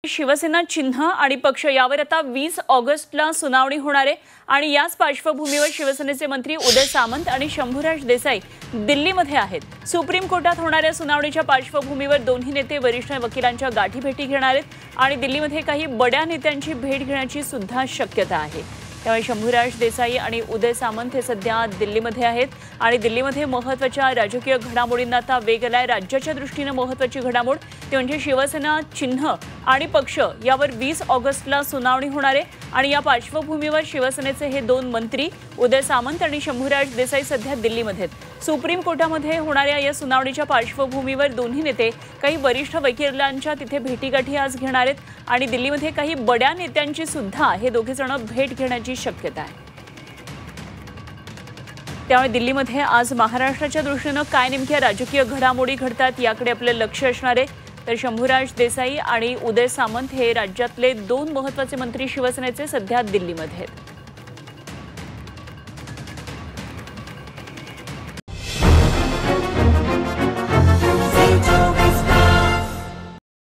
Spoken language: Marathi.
शिवसेना चिन्ह आणि पक्ष यावर आता 20 ऑगस्टला सुनावणी होणार आहे आणि याच पार्श्वभूमीवर शिवसेनेचे मंत्री उदय सामंत आणि शंभूराज देसाई दिल्लीमध्ये आहेत। सुप्रीम कोर्टात होणाऱ्या सुनावणीच्या पार्श्वभूमीवर दोन्ही नेते वरिष्ठ वकिलांच्या गाठीभेटी घेणार आहेत आणि दिल्लीमध्ये काही बड्या नेत्यांची भेट घेण्याची सुद्धा शक्यता आहे। त्यामुळे शंभूराज देसाई आणि उदय सामंत हे सध्या दिल्लीमध्ये आहेत आणि दिल्लीमध्ये महत्त्वाच्या राजकीय घडामोडींना आता वेग आलाय। राज्याच्या दृष्टीने महत्त्वाची घडामोड ते म्हणजे शिवसेना चिन्ह आणि पक्ष यावर 20 ऑगस्टला सुनावणी होणार आहे आणि या पार्श्वभूमीवर शिवसेनेचे हे दोन मंत्री उदय सामंत आणि शंभूराज देसाई सध्या दिल्लीमध्ये आहेत। सुप्रीम कोर्टामध्ये होणाऱ्या या सुनावणीच्या पार्श्वभूमीवर दोन्ही नेते काही वरिष्ठ वकिलांच्या तिथे भेटीगाठी आज घेणार आहेत आणि दिल्लीमध्ये काही बड्या नेत्यांची सुद्धा हे दोघे जण भेट घेण्याची शक्यता आहे। त्यामुळे दिल्लीमध्ये आज महाराष्ट्राच्या दृष्टीने काय नेमक्या राजकीय घडामोडी घडतात याकडे आपले लक्ष असणार आहे। तर शंभूराज देसाई आणि उदय सामंत हे राज्यातले दोन महत्त्वाचे मंत्री शिवसेनेचे सध्या दिल्लीमध्ये आहेत।